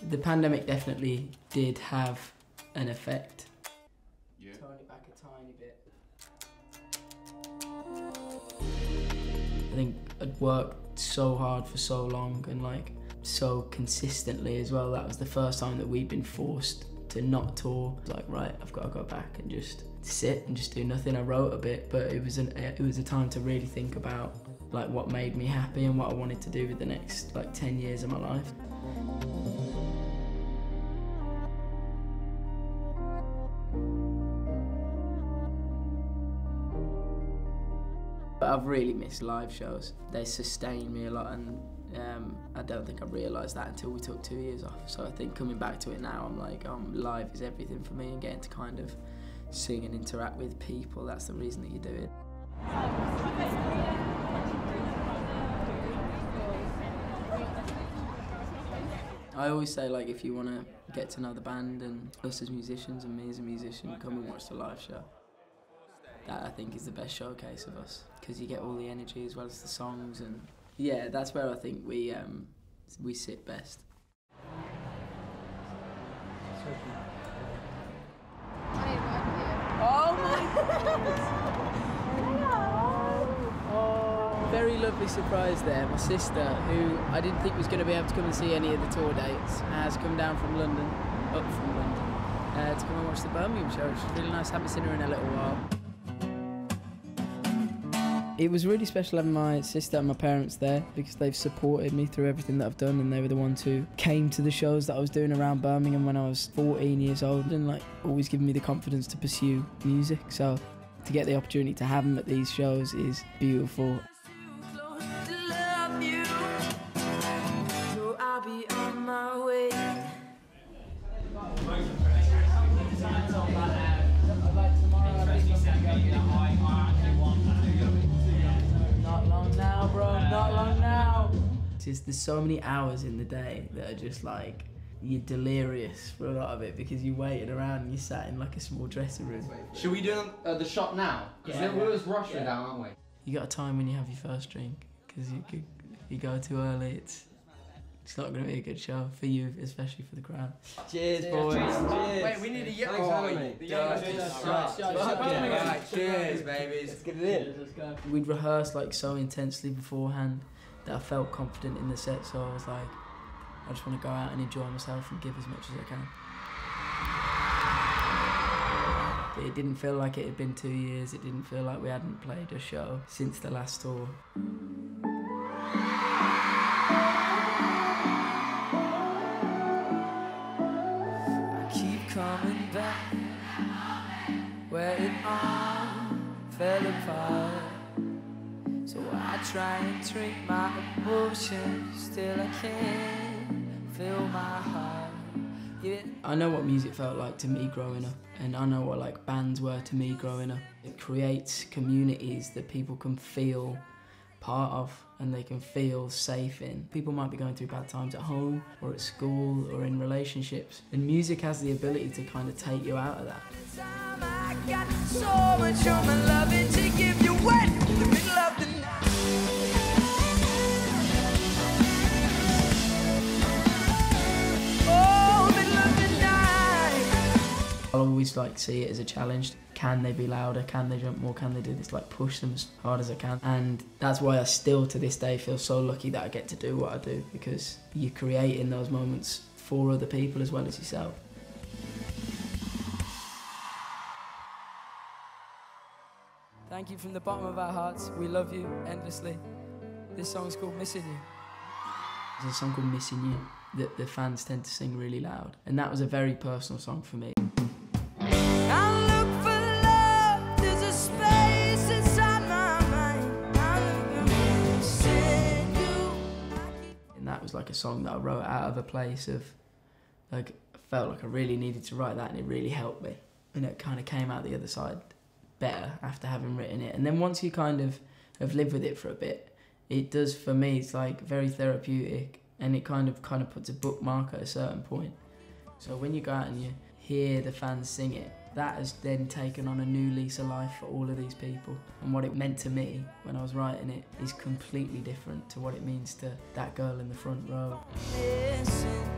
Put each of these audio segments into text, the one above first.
The pandemic definitely did have an effect. Yeah. Turn it back a tiny bit. I think I'd worked so hard for so long and like so consistently as well. That was the first time that we'd been forced to not tour. I was like, right, I've got to go back and just sit and just do nothing. I wrote a bit, but it was a time to really think about like what made me happy and what I wanted to do with the next like 10 years of my life. But I've really missed live shows. They sustain me a lot, and I don't think I realised that until we took 2 years off. So I think coming back to it now, I'm like, live is everything for me, and getting to kind of sing and interact with people, that's the reason that you do it. I always say, like, if you want to get to know the band and us as musicians and me as a musician, come and watch the live show. That, I think, is the best showcase of us, because you get all the energy as well as the songs, and yeah, that's where I think we sit best. Oh my goodness! Oh, very lovely surprise there. My sister, who I didn't think was going to be able to come and see any of the tour dates, has come down from London, up from London, to come and watch the Birmingham show, which is really nice. I haven't seen her in a little while. It was really special having my sister and my parents there, because they've supported me through everything that I've done, and they were the ones who came to the shows that I was doing around Birmingham when I was 14 years old, and like always given me the confidence to pursue music. So to get the opportunity to have them at these shows is beautiful. There's so many hours in the day that are just like, you're delirious for a lot of it, because you waited around and you sat in like a small dressing room. Should we do the shot now? Because we're just rushing down, aren't we? You got a time when you have your first drink, because if you go too early, it's not going to be a good show for you, especially for the crowd. Cheers, boys. Cheers. Wait, we need a Cheers, babies. Let's get it in. We'd rehearsed like so intensely beforehand that I felt confident in the set, so I was like, I just want to go out and enjoy myself and give as much as I can. But it didn't feel like it had been 2 years. It didn't feel like we hadn't played a show since the last tour. I keep coming back where it all fell apart. So I try and drink my emotions, still I can't feel my heart. Yeah. I know what music felt like to me growing up, and I know what like bands were to me growing up. It creates communities that people can feel part of and they can feel safe in. People might be going through bad times at home or at school or in relationships, and music has the ability to kind of take you out of that. I got so much of my loving to give you in the middle of the night. Oh, middle of the night. I'll always like see it as a challenge. Can they be louder? Can they jump more? Can they do this? Like push them as hard as I can. And that's why I still to this day feel so lucky that I get to do what I do, because you're creating those moments for other people as well as yourself. Thank you from the bottom of our hearts. We love you endlessly. This song's called Missing You. There's a song called Missing You that the fans tend to sing really loud, and that was a very personal song for me. And that was like a song that I wrote out of a place of, like, I felt like I really needed to write that, and it really helped me. And it kind of came out the other side better after having written it. And then once you kind of have lived with it for a bit, it does, for me, it's like very therapeutic, and it kind of puts a bookmark at a certain point. So when you go out and you hear the fans sing it, That has then taken on a new lease of life for all of these people. And what it meant to me when I was writing it is completely different to what it means to that girl in the front row. Listen,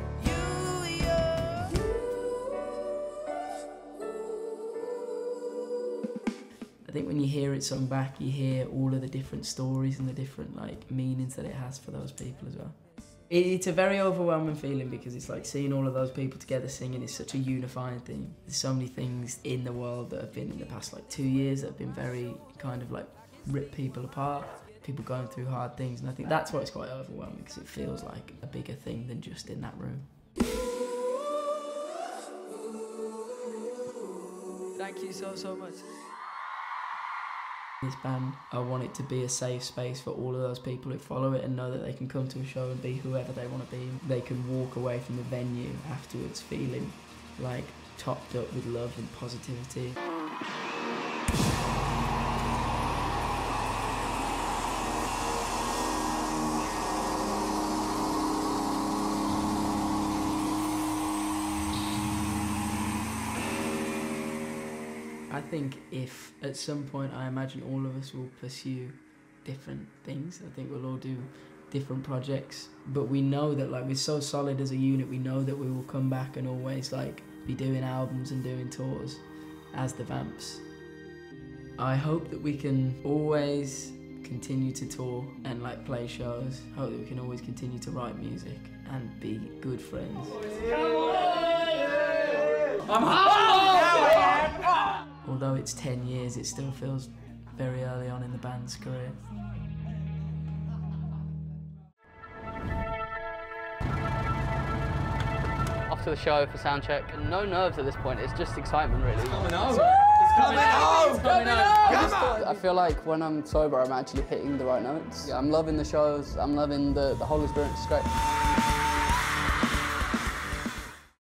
I think when you hear it sung back, you hear all of the different stories and the different like meanings that it has for those people as well. It's a very overwhelming feeling because it's like seeing all of those people together singing is such a unifying thing. There's so many things in the world that have been in the past like 2 years that have been very kind of like rip people apart, people going through hard things, and I think that's why it's quite overwhelming because it feels like a bigger thing than just in that room. Thank you so much. This band, I want it to be a safe space for all of those people who follow it and know that they can come to a show and be whoever they want to be. They can walk away from the venue afterwards feeling like topped up with love and positivity. I think if at some point, I imagine all of us will pursue different things. I think we'll all do different projects, but we know that like we're so solid as a unit, we know that we will come back and always like be doing albums and doing tours as the Vamps. I hope that we can always continue to tour and like play shows. I hope that we can always continue to write music and be good friends. I'm home! Although it's 10 years, it still feels very early on in the band's career. Off to the show for sound check. No nerves at this point, it's just excitement really. It's coming home! It's coming home! It's coming home! I feel like when I'm sober, I'm actually hitting the right notes. I'm loving the shows, I'm loving the whole experience, it's great.